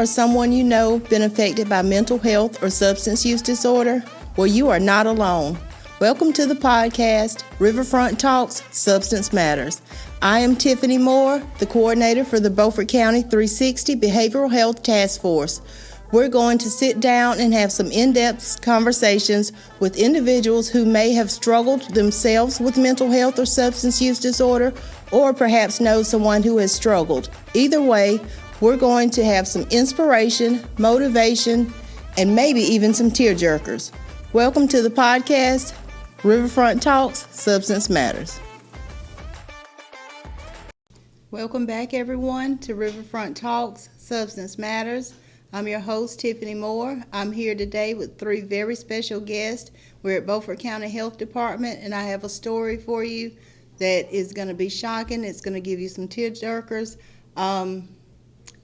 or someone you know been affected by mental health or substance use disorder? Well, you are not alone. Welcome to the podcast, Riverfront Talks, Substance Matters. I am Tiffany Moore, the coordinator for the Beaufort County 360 Behavioral Health Task Force. We're going to sit down and have some in-depth conversations with individuals who may have struggled themselves with mental health or substance use disorder, or perhaps know someone who has struggled. Either way, we're going to have some inspiration, motivation, and maybe even some tearjerkers. Welcome to the podcast, Riverfront Talks, Substance Matters. Welcome back, everyone, to Riverfront Talks, Substance Matters. I'm your host, Tiffany Moore. I'm here today with three very special guests. We're at Beaufort County Health Department, and I have a story for you that is going to be shocking. It's going to give you some tearjerkers.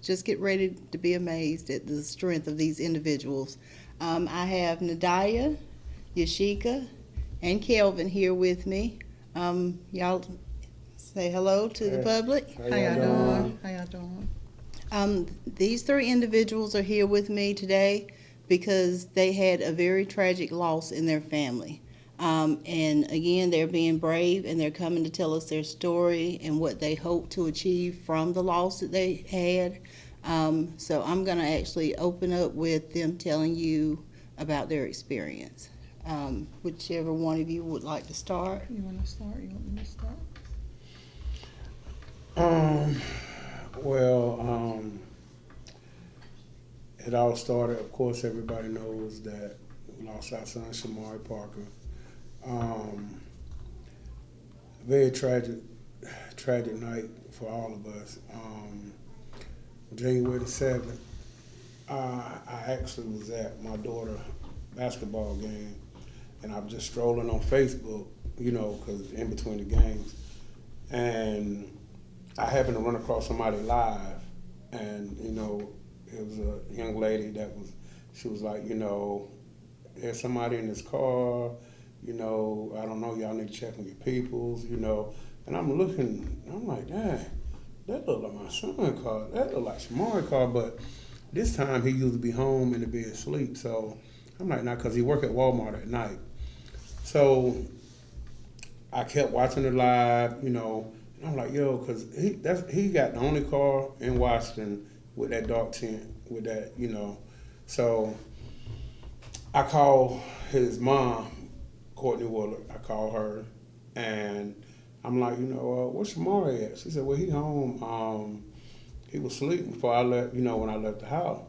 Just get ready to be amazed at the strength of these individuals. I have Nadiyah, Yusheika, and Kelvin here with me. Y'all say hello to the public. How y'all doing? These three individuals are here with me today because they had a very tragic loss in their family. And again, they're being brave and they're coming to tell us their story and what they hope to achieve from the loss that they had. So I'm going to actually open up with them telling you about their experience. Whichever one of you would like to start. You want to start? You want me to start? It all started, of course, everybody knows that we lost our son, Shamari Parker. Very tragic night for all of us. January the 7th, I actually was at my daughter's basketball game, and I'm just strolling on Facebook, because in between the games, and I happened to run across somebody live, and, it was a young lady she was like, there's somebody in this car, I don't know, y'all need to check on your peoples, and I'm looking, I'm like, dang, that looked like my son's car, that looked like Shamari's car, but this time he used to be home in the bed asleep, so I'm like, nah, because he worked at Walmart at night. So I kept watching it live, and I'm like, yo, because he got the only car in Washington with that dark tint, with that, So I called his mom, Courtney Willard. I called her, and I'm like, where's Shamari at? She said, well, he home. He was sleeping before I left, when I left the house.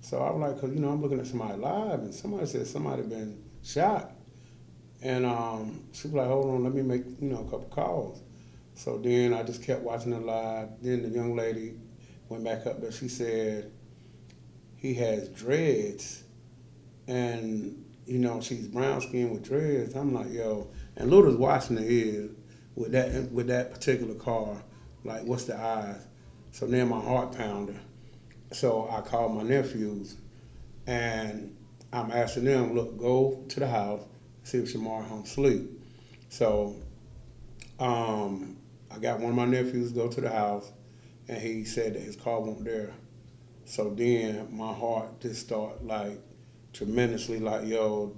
So I was like, because, I'm looking at somebody live, and somebody said somebody been shot. And she was like, hold on, let me make, a couple calls. So then I just kept watching it live. Then the young lady went back up there. She said he has dreads, and, she's brown skinned with dreads. I'm like, yo, and Luther's watching the ears with that particular car, like, what's the eyes? So then my heart pounded. So I called my nephews, and I'm asking them, look, go to the house, see if Shamari home sleep. So I got one of my nephews to go to the house, and he said that his car wasn't there. So then my heart just started like tremendously like, yo,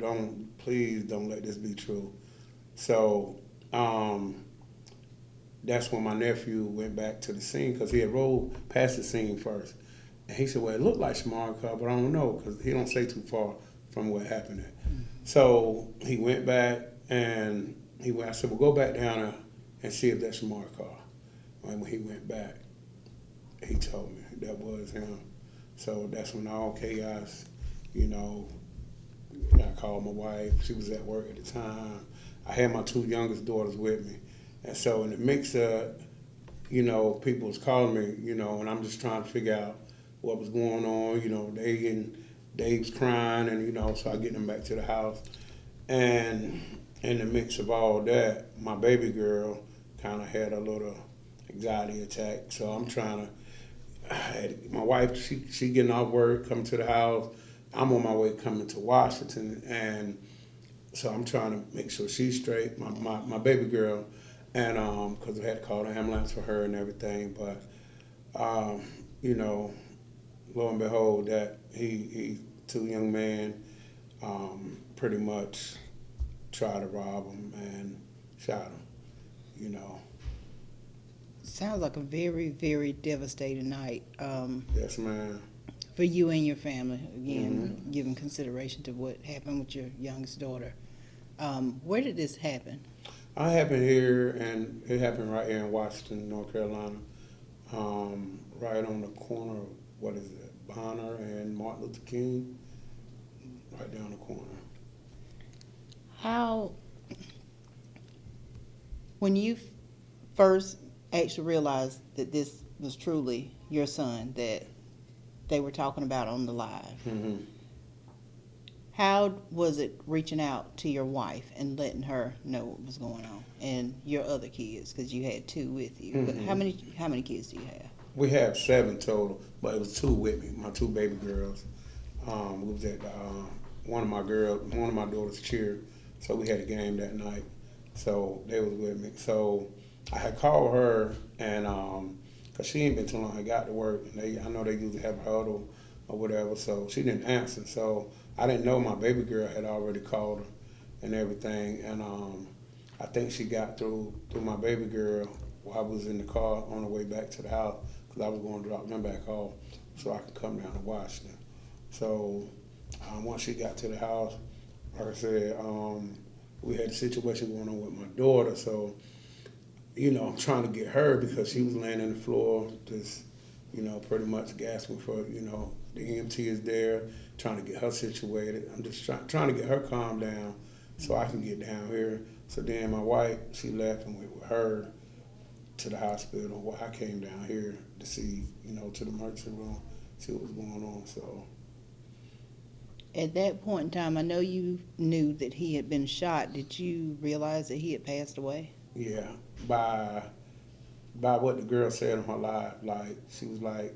please don't let this be true. So that's when my nephew went back to the scene, because he had rolled past the scene first. And he said, well, it looked like Shamari's car, but I don't know, because he don't stay too far from where it happened at. So he went back, and I said, well, go back down there and see if that's Shamari's car. And when he went back, he told me that was him. So that's when all chaos, I called my wife. She was at work at the time. I had my two youngest daughters with me. And so in the mix of, people was calling me, and I'm just trying to figure out what was going on. They was crying, and, so I get them back to the house. And in the mix of all that, my baby girl kind of had a little anxiety attack. So I'm trying to, my wife, she getting off work, coming to the house. I'm on my way coming to Washington, and so I'm trying to make sure she's straight, my baby girl, and because I had to call the ambulance for her and everything. But lo and behold, that he two young men pretty much tried to rob him and shot him. You know. Sounds like a very, very devastating night. Yes, ma'am. For you and your family, again, giving consideration to what happened with your youngest daughter. Where did this happen? I happened here, and it happened right here in Washington, North Carolina, right on the corner of, what is it, Bonner and Martin Luther King, right down the corner. How, when you first actually realized that this was truly your son that they were talking about on the live, how was it reaching out to your wife and letting her know what was going on, and your other kids, because you had two with you? But how many kids do you have? We have 7 total, but it was 2 with me, my 2 baby girls. We was at one of my daughter's cheer, so we had a game that night. So they was with me. So I had called her, and cause she ain't been too long. I got to work, and I know they usually have a huddle or whatever. So she didn't answer. So I didn't know my baby girl had already called her and everything. And I think she got through my baby girl while I was in the car on the way back to the house, because I was going to drop them back off so I could come down to Washington. So once she got to the house, like I said, we had a situation going on with my daughter. So, you know, I'm trying to get her, because she was laying on the floor, just, you know, pretty much gasping for, you know, the EMT is there, trying to get her situated. I'm just trying to get her calmed down so I can get down here. So then my wife, she left and went with her to the hospital. Well, I came down here to see, you know, to the emergency room, see what was going on. So At that point in time, I know you knew that he had been shot. Did you realize that he had passed away? yeah, by what the girl said on her live, like she was like,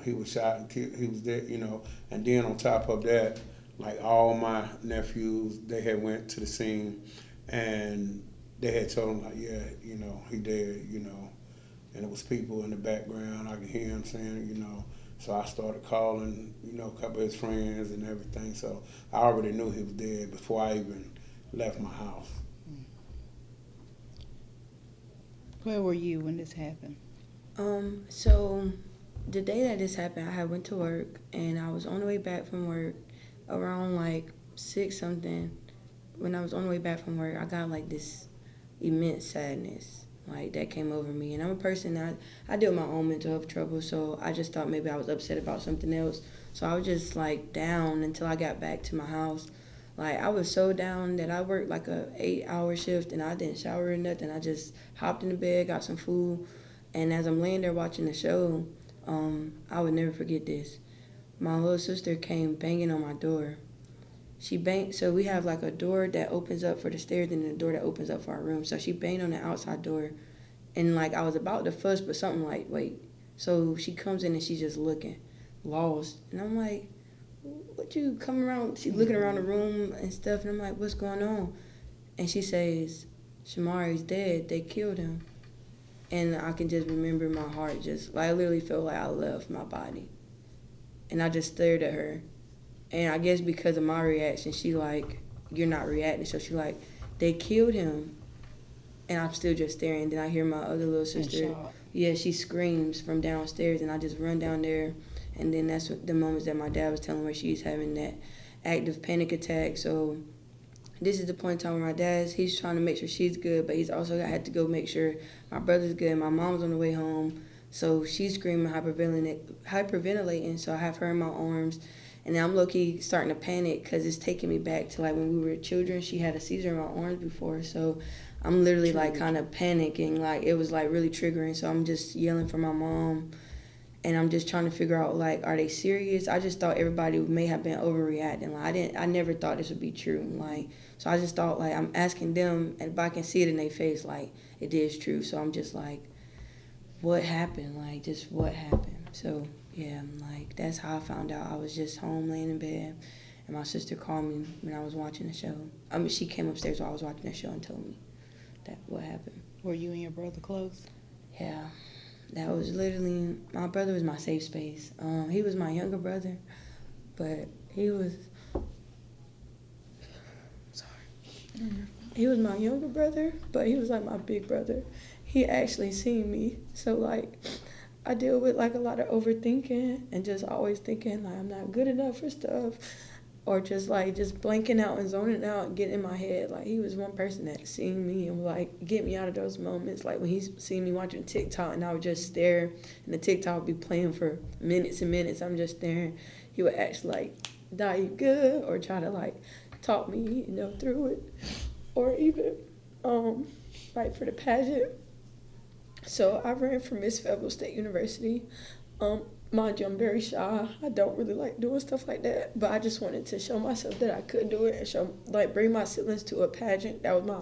he was shot and killed, he was dead, you know. And then on top of that, like all my nephews, they had went to the scene, and they had told him like, yeah, you know, he dead, you know. And it was people in the background. I could hear him saying, you know. So I started calling, you know, a couple of his friends and everything. So I already knew he was dead before I even left my house. Where were you when this happened? So the day that this happened, I had went to work, and I was on the way back from work around like 6 something. When I was on the way back from work, I got like this immense sadness, like that came over me. And I'm a person that I deal with my own mental health trouble, so I just thought maybe I was upset about something else. So I was just like down until I got back to my house. Like I was so down that I worked like a 8-hour shift, and I didn't shower or nothing. I just hopped in the bed, got some food, and as I'm laying there watching the show, I would never forget this. My little sister came banging on my door. She banged, so we have like a door that opens up for the stairs and a door that opens up for our room. So she banged on the outside door, and like I was about to fuss, but something like, wait. So she comes in and she's just looking, lost. And I'm like, what you coming around? She's looking around the room and stuff, and I'm like, what's going on? And she says, Shamari's dead. They killed him. And I can just remember my heart just, like, I literally felt like I left my body. And I just stared at her. And I guess because of my reaction, she like, you're not reacting. So she like, they killed him. And I'm still just staring. And then I hear my other little sister. Yeah, she screams from downstairs, and I just run down there. And then that's the moments that my dad was telling her she's having that active panic attack. So this is the point in time where my dad's, he's trying to make sure she's good, but he's also had to go make sure my brother's good. My mom's on the way home, so she's screaming, hyperventilating. So I have her in my arms, and then I'm low-key starting to panic because it's taking me back to like when we were children. She had a seizure in my arms before, so I'm literally like kind of panicking. Like it was like really triggering. So I'm just yelling for my mom. And I'm just trying to figure out, like, are they serious? I just thought everybody may have been overreacting. Like, I never thought this would be true. Like, so I just thought, like, I'm asking them, and if I can see it in their face, like, it is true. So I'm just like, what happened? Like, just what happened? So, yeah, like, that's how I found out. I was just home laying in bed, and my sister called me when I was watching the show. I mean, she came upstairs while I was watching the show and told me that what happened. Were you and your brother close? Yeah. that was literally, my brother was my safe space. He was my younger brother, but he was my younger brother, but he was like my big brother. He actually seen me, so like I deal with like a lot of overthinking and just always thinking like I'm not good enough for stuff, or just blanking out and zoning out and getting in my head. Like, he was one person that seen me and like get me out of those moments. Like when he seen me watching TikTok and I would just stare and the TikTok would be playing for minutes and minutes. I'm just staring. He would actually like, "Di, you good?" or try to like talk me, through it. Or even like for the pageant. So I ran for Miss Fayetteville State University. Mind you, I'm very shy. I don't really like doing stuff like that, but I just wanted to show myself that I could do it and bring my siblings to a pageant. That was my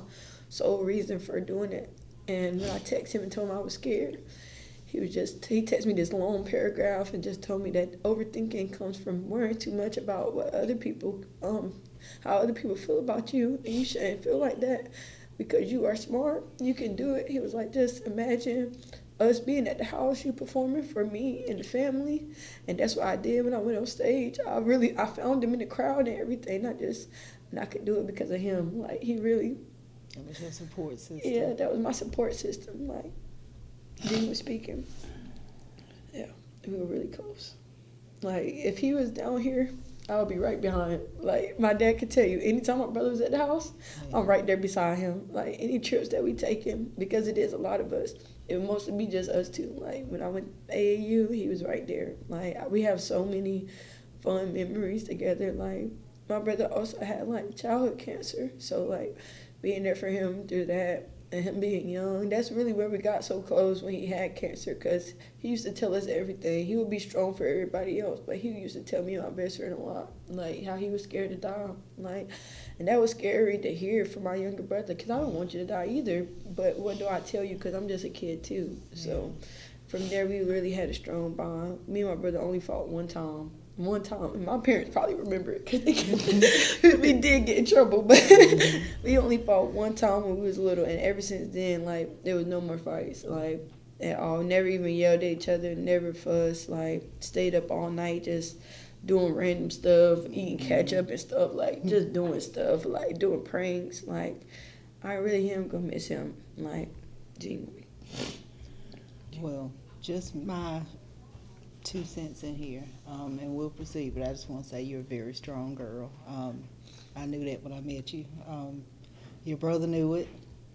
sole reason for doing it. And when I texted him and told him I was scared, he texted me this long paragraph and just told me that overthinking comes from worrying too much about what other people, how other people feel about you, and you shouldn't feel like that because you are smart. You can do it. He was like, just imagine us being at the house, you performing for me and the family. And that's what I did when I went on stage. I found him in the crowd and everything. And I could do it because of him. Like, he really. That was your support system. Yeah, that was my support system. Like, Dean was speaking. Yeah, we were really close. Like, if he was down here, I would be right behind. Like, my dad could tell you, anytime my brother was at the house, I'm right there beside him. Like, any trips that we taking, because it is a lot of us, it would mostly be just us two. Like, when I went to AAU, he was right there. Like, we have so many fun memories together. Like, my brother also had, like, childhood cancer. So, like, being there for him through that, and him being young, that's really where we got so close when he had cancer, because he used to tell us everything. He would be strong for everybody else, but he used to tell me and my best friend a lot, like how he was scared to die. Like, and that was scary to hear from my younger brother, because I don't want you to die either, but what do I tell you, because I'm just a kid too. So from there, we really had a strong bond. Me and my brother only fought one time, and my parents probably remember it because we did get in trouble, but we only fought one time when we was little, and ever since then, like, there was no more fights, like, at all. Never even yelled at each other, never fussed, like, stayed up all night just doing random stuff, eating ketchup and stuff, like, just doing stuff, like, doing pranks. Like, I really am gonna miss him, like, genuinely. Well, just my 2 cents in here, and we'll proceed, but I just want to say you're a very strong girl. I knew that when I met you. Your brother knew it.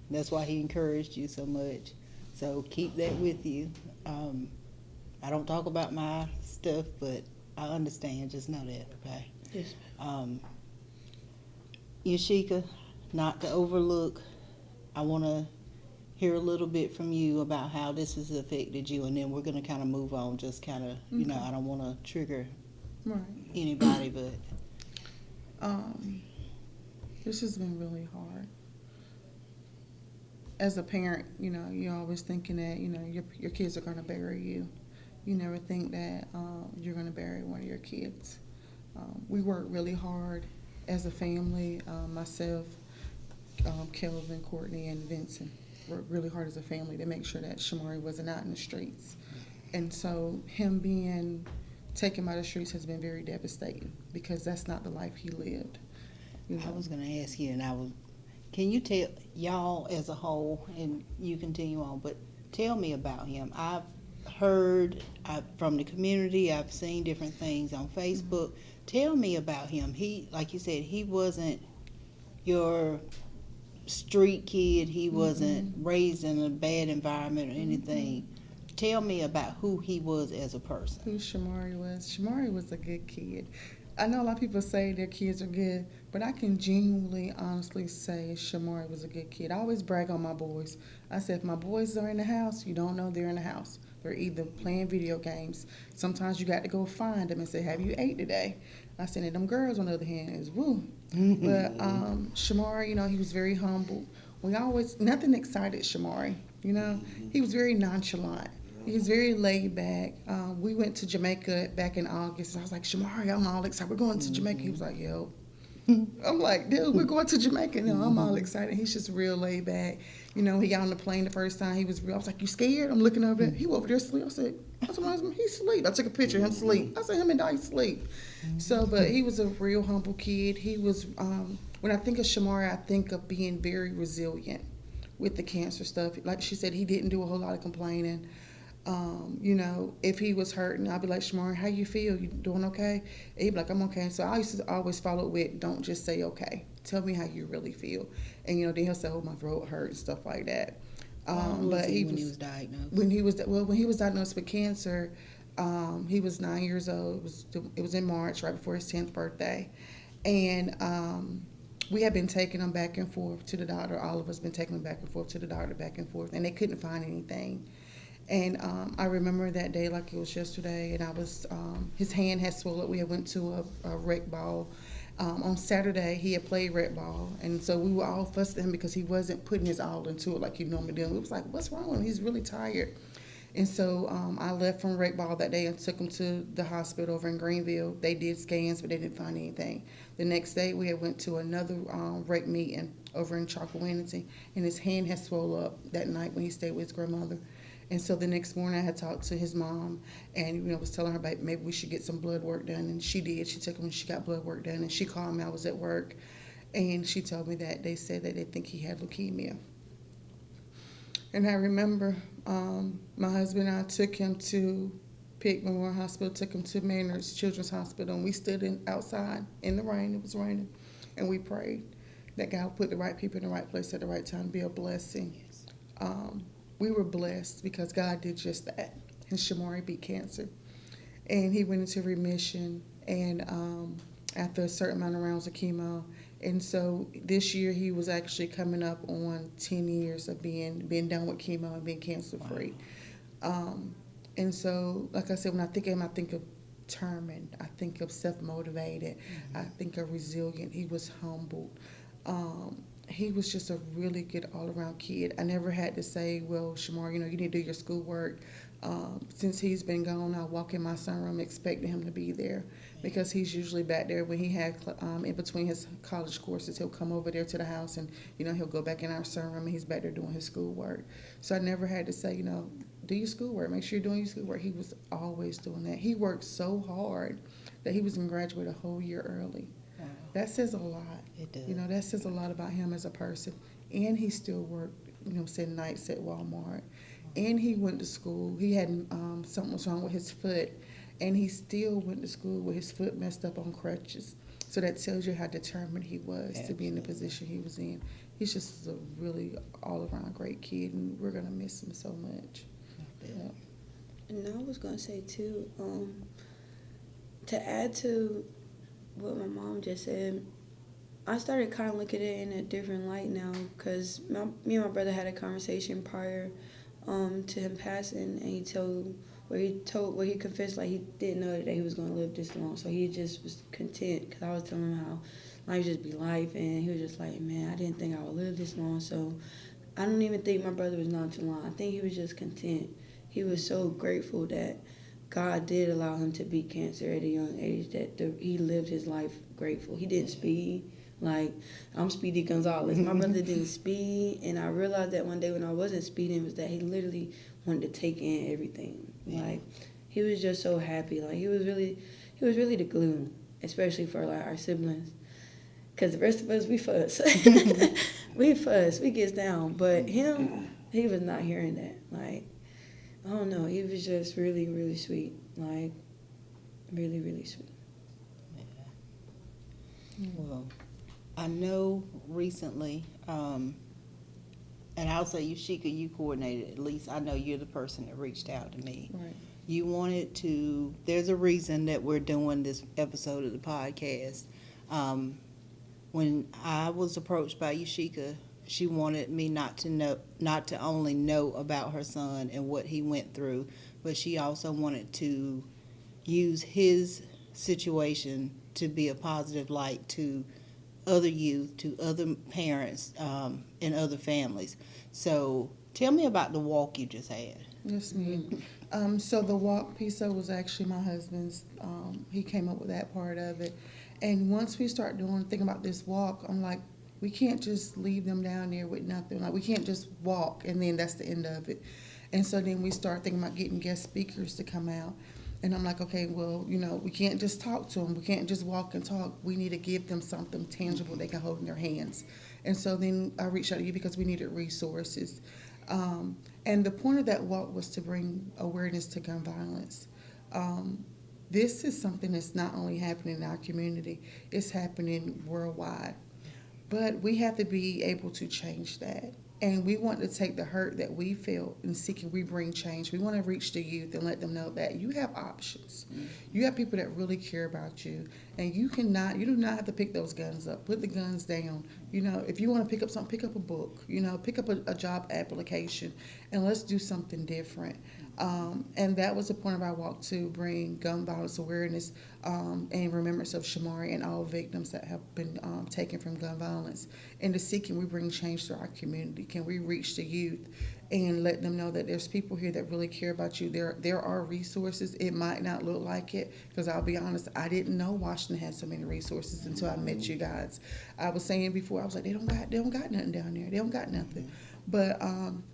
That's why he encouraged you so much. So keep that with you. I don't talk about my stuff, but I understand. Just know that, okay? Yes. Yusheika, not to overlook, I want to hear a little bit from you about how this has affected you, and then we're going to kind of move on, just kind of, I don't want to trigger anybody, but this has been really hard. As a parent, you're always thinking that, your kids are going to bury you. You never think that you're going to bury one of your kids. We work really hard as a family, myself, Kelvin, Courtney, and Vincent. Worked really hard as a family to make sure that Shamari wasn't out in the streets. And so him being taken by the streets has been very devastating, because that's not the life he lived. I was going to ask you, can you tell y'all as a whole, and you continue on, but tell me about him. I've heard from the community, I've seen different things on Facebook. Tell me about him. He, like you said, he wasn't your street kid. He wasn't raised in a bad environment or anything. Tell me about who he was as a person. Who Shamari was. Shamari was a good kid. I know a lot of people say their kids are good, but I can genuinely, honestly say Shamari was a good kid. I always brag on my boys. I said, if my boys are in the house, you don't know they're in the house. They're either playing video games. Sometimes you got to go find them and say, have you ate today? I said, and them girls, on the other hand, is woo. But Shamari, he was very humble. Nothing excited Shamari, He was very nonchalant. He was very laid back. We went to Jamaica back in August, and I was like, Shamari, I'm all excited. We're going to Jamaica. He was like, yo. I'm like, dude, we're going to Jamaica. No, I'm all excited. He's just real laid back. You know, he got on the plane the first time. He was real. I was like, you scared? I'm looking over there. He over there asleep. I said, my husband, he's asleep. I took a picture of him asleep. I said, him and Di sleep. So, but he was a real humble kid. He was, when I think of Shamari, I think of being very resilient with the cancer stuff. Like she said, he didn't do a whole lot of complaining. You know, if he was hurting, I'd be like, Shamari, how you feel? You doing okay? And he'd be like, I'm okay. So I used to always follow it with, don't just say okay. Tell me how you really feel. And, you know, then he'll say, oh, my throat hurt and stuff like that. But when he was diagnosed? When he was diagnosed with cancer, he was 9 years old. It was in March, right before his 10th birthday. And we had been taking him back and forth to the doctor. All of us been taking him back and forth to the doctor, back and forth. And they couldn't find anything. And I remember that day like it was yesterday, and I was, his hand had swollen. We had went to a rec ball. On Saturday, he had played rec ball, and so we were all fussing at him because he wasn't putting his all into it like he normally does. It was like, what's wrong with him? He's really tired. And so I left from rec ball that day and took him to the hospital over in Greenville. They did scans, but they didn't find anything. The next day, we had went to another rec meeting over in Chalkawinity, and his hand had swollen up that night when he stayed with his grandmother. And so the next morning, I had talked to his mom, and you know, was telling her about maybe we should get some blood work done. And she did. She took him and she got blood work done. And she called me. I was at work, and she told me that they said that they think he had leukemia. And I remember my husband and I took him to Pitt Memorial Hospital, took him to Maynard's Children's Hospital, and we stood outside in the rain. It was raining, and we prayed that God would put the right people in the right place at the right time to be a blessing. Yes. We were blessed because God did just that. And Shamari beat cancer. And he went into remission, and after a certain amount of rounds of chemo. And so this year he was actually coming up on 10 years of being done with chemo and being cancer free. Wow. And so, like I said, when I think of him, I think of determined. I think of self-motivated. Mm-hmm. I think of resilient. He was humbled. He was just a really good all-around kid. I never had to say, well, Shamari, you know, you need to do your schoolwork. Since he's been gone, I walk in my sunroom expecting him to be there because he's usually back there when he had, in between his college courses, he'll come over there to the house and, you know, he'll go back in our sunroom and he's back there doing his schoolwork. So I never had to say, you know, do your schoolwork, make sure you're doing your schoolwork. He was always doing that. He worked so hard that he was going to graduate a whole year early. Wow. That says a lot. It does. You know, that says a lot about him as a person. And he still worked, you know, said nights at Walmart. And he went to school. He had something was wrong with his foot, and he still went to school with his foot messed up on crutches. So that tells you how determined he was Absolutely. To be in the position he was in. He's just a really all-around great kid, and we're going to miss him so much. Yeah. And I was going to say, too, to add to what my mom just said, I started kind of looking at it in a different light now because me and my brother had a conversation prior to him passing, and he confessed like he didn't know that he was going to live this long, so he just was content because I was telling him how life just be life, and he was just like, man, I didn't think I would live this long. So I don't even think my brother was nonchalant. I think he was just content. He was so grateful that God did allow him to beat cancer at a young age, that he lived his life grateful. He didn't speed. Like, I'm Speedy Gonzalez. My brother didn't speed, and I realized that one day when I wasn't speeding was that he literally wanted to take in everything. Yeah. Like, he was just so happy. Like, he was really the glue, especially for, like, our siblings. Because the rest of us, we fuss. We get down. But him, he was not hearing that. Like, I don't know. He was just really, really sweet. Like, really, really sweet. Yeah. Well, I know recently, and I'll say Yusheika, you coordinated, at least I know you're the person that reached out to me. Right. You wanted to, there's a reason that we're doing this episode of the podcast. When I was approached by Yusheika, she wanted me not to only know about her son and what he went through, but she also wanted to use his situation to be a positive light to other youth, to other parents, and other families. So tell me about the walk you just had. Yes, ma'am. So the walk piece of was actually my husband's. He came up with that part of it. And once we start thinking about this walk, I'm like, we can't just leave them down there with nothing. Like, we can't just walk and then that's the end of it. And so then we start thinking about getting guest speakers to come out. And I'm like, okay, well, we can't just talk to them. We can't just walk and talk. We need to give them something tangible they can hold in their hands. And so then I reached out to you because we needed resources. And the point of that walk was to bring awareness to gun violence. This is something that's not only happening in our community, it's happening worldwide. But we have to be able to change that. And we want to take the hurt that we feel and seeking we bring change. We want to reach the youth and let them know that you have options. Mm-hmm. You have people that really care about you. And you do not have to pick those guns up. Put the guns down. If you want to pick up something, pick up a book. Pick up a job application. And let's do something different. And that was the point of our walk, to bring gun violence awareness and remembrance of Shamari and all victims that have been taken from gun violence. And to seeking we bring change to our community. Can we reach the youth and let them know that there's people here that really care about you? There are resources. It might not look like it, because I'll be honest, I didn't know Washington had so many resources until I met you guys. I was saying before, I was like, they don't got nothing down there. They don't got nothing. But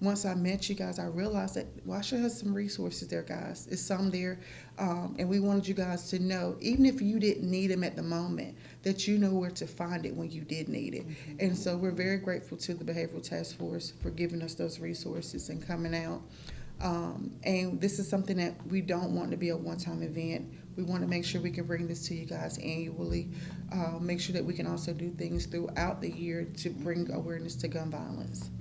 once I met you guys, I realized that Washington has some resources there, guys. It's some there. And we wanted you guys to know, even if you didn't need them at the moment, that you know where to find it when you did need it. Mm-hmm. And so we're very grateful to the Behavioral Task Force for giving us those resources and coming out. And this is something that we don't want to be a one-time event. We want to make sure we can bring this to you guys annually. Make sure that we can also do things throughout the year to bring awareness to gun violence.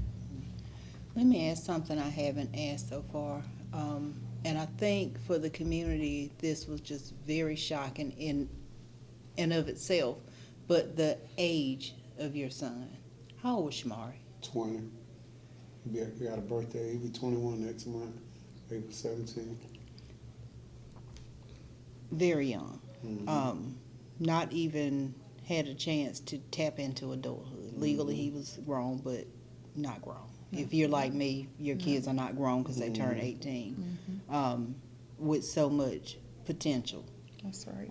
Let me ask something I haven't asked so far. And I think for the community, this was just very shocking in and of itself. But the age of your son, how old was Shamari? 20. He got a birthday. He'll be 21 next month, April 17. Very young. Mm-hmm. Not even had a chance to tap into adulthood. Legally, he was grown, but not grown. If you're like me, your kids are not grown because they turn 18, with so much potential. That's right.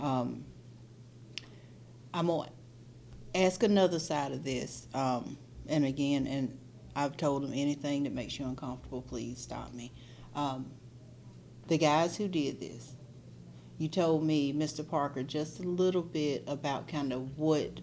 I'm going to ask another side of this. And again, and I've told them anything that makes you uncomfortable, please stop me. The guys who did this, you told me, Mr. Parker, just a little bit about kind of what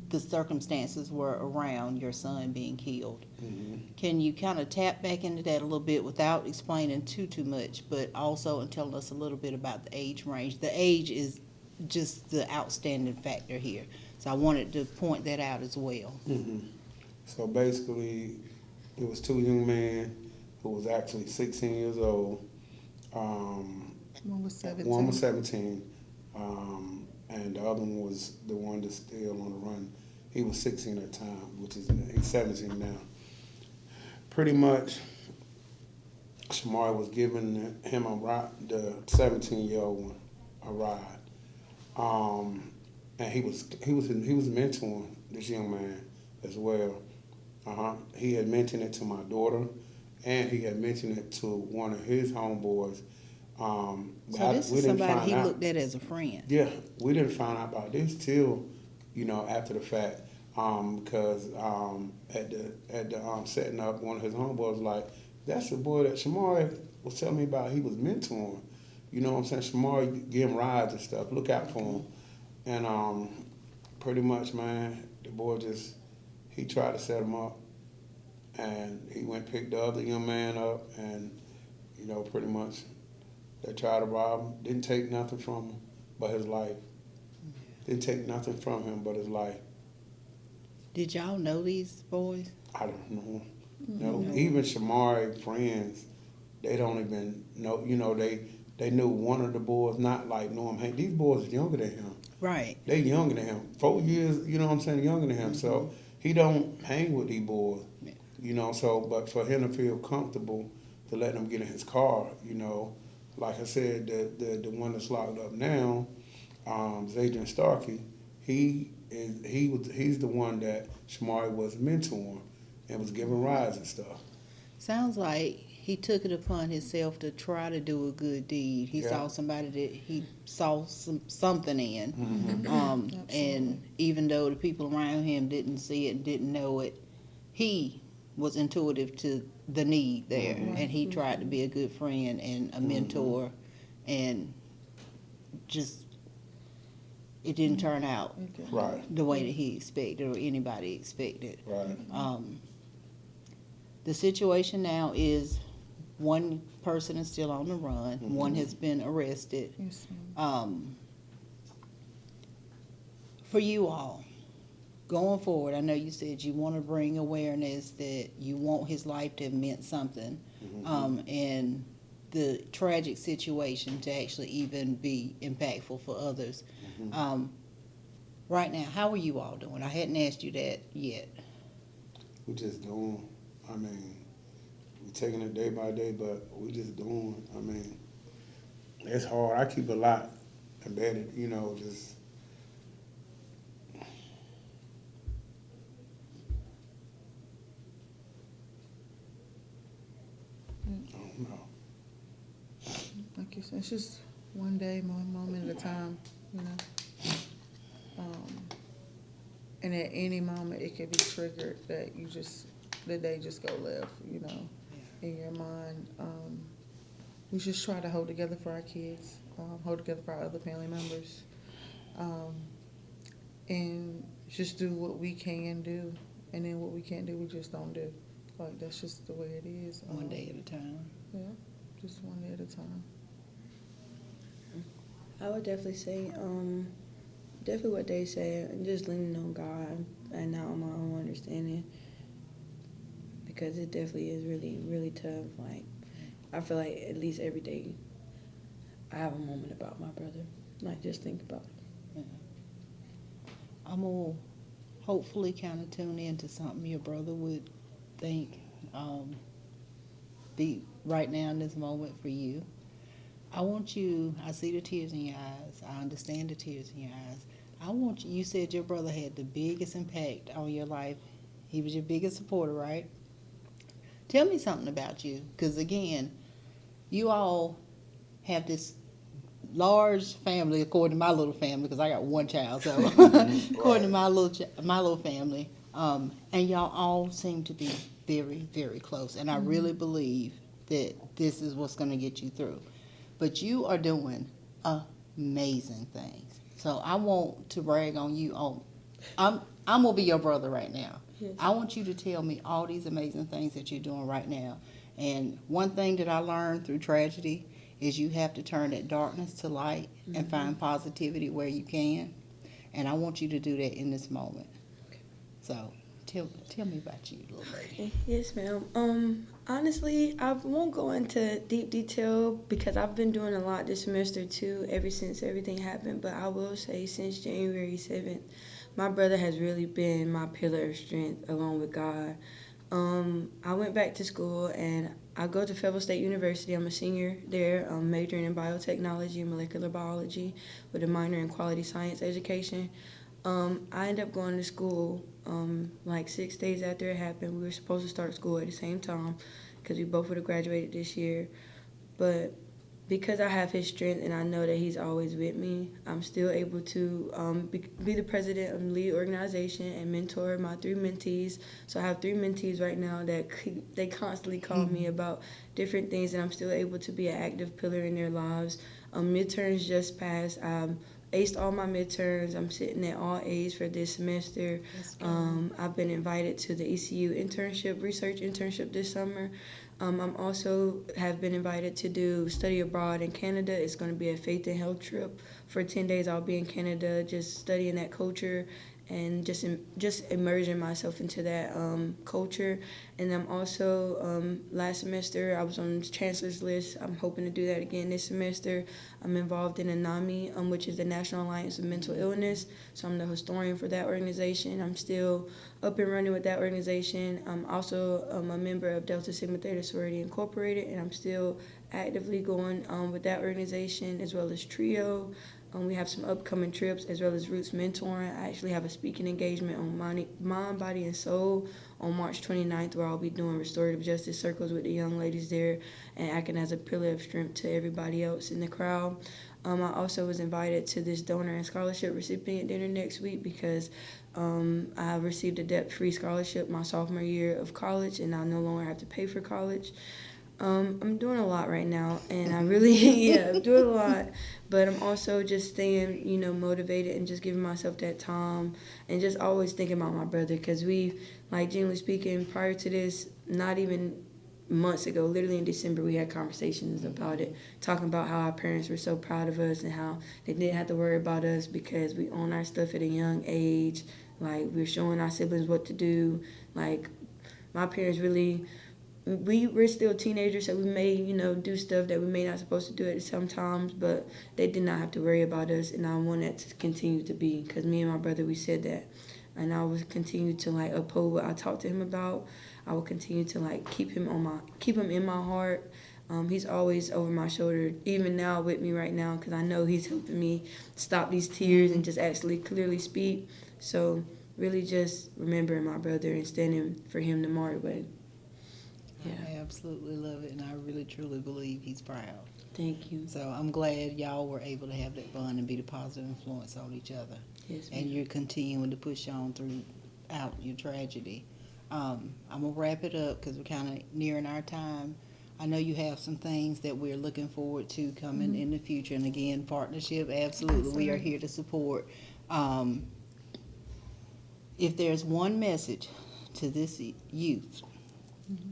the circumstances were around your son being killed. Mm-hmm. Can you kind of tap back into that a little bit without explaining too much, but also and telling us a little bit about the age range? The age is just the outstanding factor here. So I wanted to point that out as well. Mm-hmm. So basically, it was two young men who was actually 16 years old. One was 17. One was 17. And the other one was the one that's still on the run. He was 16 at the time, he's 17 now. Pretty much, Shamari was giving him a ride, the 17-year-old one, a ride. And he was mentoring this young man as well. He had mentioned it to my daughter, and he had mentioned it to one of his homeboys. So this is somebody he looked at as a friend. Yeah, we didn't find out about this till, after the fact, because at the setting up, one of his homeboys was like, that's the boy that Shamari was telling me about. He was mentoring. You know what I'm saying? Shamari give him rides and stuff. Look out for him. And pretty much, man, the boy he tried to set him up, and he went and picked the other young man up, and pretty much. They tried to rob him. Didn't take nothing from him but his life. Didn't take nothing from him but his life. Did y'all know these boys? I don't know. No, even Shamari friends, they don't even know. They knew one of the boys, not like know him. Hey, these boys are younger than him. Right. They younger than him. 4 years, younger than him. So he don't hang with these boys. So but for him to feel comfortable to let them get in his car, like I said, the one that's locked up now, Zadrian Starkey, he's the one that Shamari was mentoring and was giving rides and stuff. Sounds like he took it upon himself to try to do a good deed. He Yeah. saw somebody that he saw something in. Mm-hmm. And even though the people around him didn't see it, didn't know it, he was intuitive to the need there. And he tried to be a good friend and a mentor. And just, it didn't turn out Right. the way that he expected or anybody expected. Right. The situation now is one person is still on the run. One has been arrested. Yes, ma'am. For you all, going forward, I know you said you want to bring awareness that you want his life to have meant something, and the tragic situation to actually even be impactful for others. Right now, how are you all doing? I hadn't asked you that yet. We just doing. I mean, we taking it day by day, but we just doing. I mean, it's hard. I keep a lot embedded, you know, just. I don't know. Like you said, it's just one day, one moment at a time, you know. And at any moment, it can be triggered that the day just go left, you know, in your mind. We just try to hold together for our kids, hold together for our other family members, and just do what we can do, and then what we can't do, we just don't do. Like, that's just the way it is. One day at a time. Yeah, just one day at a time. I would definitely say, definitely what they said, just leaning on God and not on my own understanding, because it definitely is really, really tough. Like, I feel like at least every day I have a moment about my brother. Like, just think about it. I'm going to hopefully kind of tune into something your brother would think be right now in this moment for you. I want you, I see the tears in your eyes. I understand the tears in your eyes. I want you said your brother had the biggest impact on your life. He was your biggest supporter, right? Tell me something about you, because again, you all have this large family, according to my little family, because I got one child, so according to my little family, and y'all all seem to be very, very close, and I really believe that this is what's going to get you through. But you are doing amazing things, so I want to brag on you. I'm gonna be your brother right now. Yes. I want you to tell me all these amazing things that you're doing right now. And one thing that I learned through tragedy is you have to turn that darkness to light and find positivity where you can. And I want you to do that in this moment. So tell me about you, little lady. Yes, ma'am. Honestly, I won't go into deep detail because I've been doing a lot this semester too, ever since everything happened. But I will say, since January 7th, my brother has really been my pillar of strength along with God. I went back to school and I go to Fayetteville State University. I'm a senior there, majoring in biotechnology and molecular biology with a minor in quality science education. I ended up going to school like 6 days after it happened. We were supposed to start school at the same time because we both would have graduated this year. But because I have his strength and I know that he's always with me, I'm still able to be the president of the lead organization and mentor my 3 mentees. So I have 3 mentees right now that they constantly call me about different things, and I'm still able to be an active pillar in their lives. Midterms just passed. Aced all my midterms. I'm sitting at all A's for this semester. I've been invited to the ECU research internship this summer. I'm also have been invited to do study abroad in Canada. It's going to be a faith and health trip for 10 days. I'll be in Canada just studying that culture and just immersing myself into that culture. And I'm also, last semester, I was on the chancellor's list. I'm hoping to do that again this semester. I'm involved in NAMI, which is the National Alliance of Mental Illness. So I'm the historian for that organization. I'm still up and running with that organization. I'm also a member of Delta Sigma Theta Sorority Incorporated, and I'm still actively going with that organization, as well as TRIO. We have some upcoming trips as well as Roots Mentoring. I actually have a speaking engagement on mind, body, and soul on March 29th, where I'll be doing restorative justice circles with the young ladies there and acting as a pillar of strength to everybody else in the crowd. I also was invited to this donor and scholarship recipient dinner next week because I received a debt-free scholarship my sophomore year of college, and I no longer have to pay for college. I'm doing a lot right now, and I really, I'm doing a lot, but I'm also just staying, motivated and just giving myself that time and just always thinking about my brother, because generally speaking, prior to this, not even months ago, literally in December, we had conversations about it, talking about how our parents were so proud of us and how they didn't have to worry about us because we own our stuff at a young age. We're showing our siblings what to do. My parents really... We're still teenagers, so we may, do stuff that we may not supposed to do at some times, but they did not have to worry about us, and I want that to continue to be, because me and my brother, we said that, and I will continue to, uphold what I talked to him about. I will continue to, keep him in my heart. He's always over my shoulder, even now with me right now, because I know he's helping me stop these tears and just actually clearly speak. So really just remembering my brother and standing for him the Maury way. Yeah. I absolutely love it, and I really truly believe he's proud. Thank you. So I'm glad y'all were able to have that bond and be the positive influence on each other. Yes, ma'am. And you're continuing to push on throughout your tragedy. I'm going to wrap it up because we're kind of nearing our time. I know you have some things that we're looking forward to coming in the future. And again, partnership, absolutely. We are here to support. If there's one message to this youth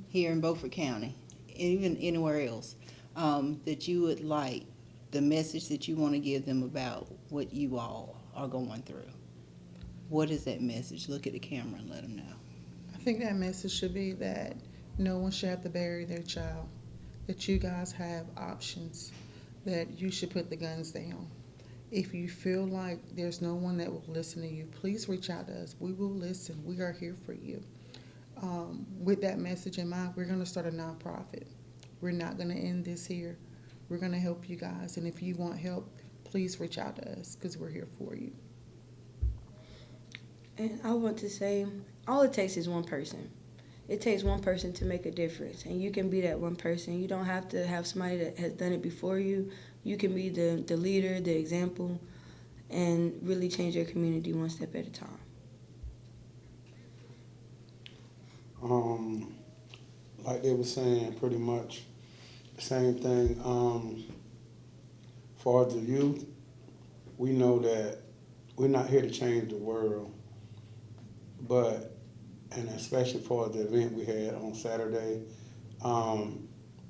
here in Beaufort County, even anywhere else, that you would like, the message that you want to give them about what you all are going through, what is that message? Look at the camera and let them know. I think that message should be that no one should have to bury their child, that you guys have options, that you should put the guns down. If you feel like there's no one that will listen to you, please reach out to us. We will listen. We are here for you. With that message in mind, we're going to start a nonprofit. We're not going to end this here. We're going to help you guys. And if you want help, please reach out to us because we're here for you. And I want to say, all it takes is one person. It takes one person to make a difference, and you can be that one person. You don't have to have somebody that has done it before you. You can be the leader, the example, and really change your community one step at a time. Like they were saying, pretty much the same thing. For the youth, we know that we're not here to change the world, but, and especially for the event we had on Saturday,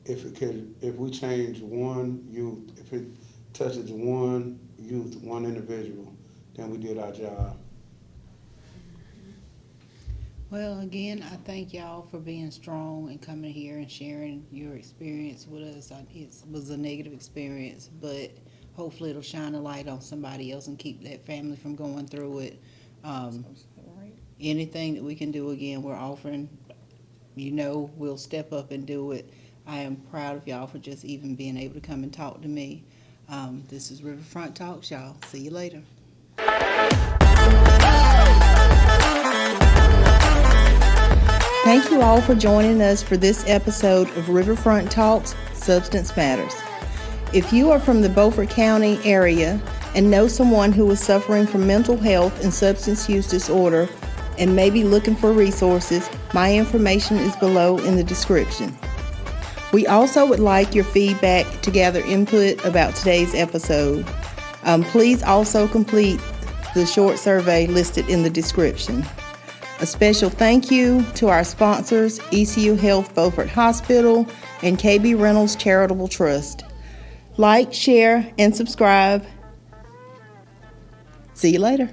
if we change one youth, if it touches one youth, one individual, then we did our job. Well, again, I thank y'all for being strong and coming here and sharing your experience with us. It was a negative experience, but hopefully it'll shine a light on somebody else and keep that family from going through it. Anything that we can do, again, we're offering. We'll step up and do it. I am proud of y'all for just even being able to come and talk to me. This is Riverfront Talks, y'all. See you later. Thank you all for joining us for this episode of Riverfront Talks, Substance Matters. If you are from the Beaufort County area and know someone who is suffering from mental health and substance use disorder and may be looking for resources, my information is below in the description. We also would like your feedback to gather input about today's episode. Please also complete the short survey listed in the description. A special thank you to our sponsors, ECU Health Beaufort Hospital and KB Reynolds Charitable Trust. Like, share, and subscribe. See you later.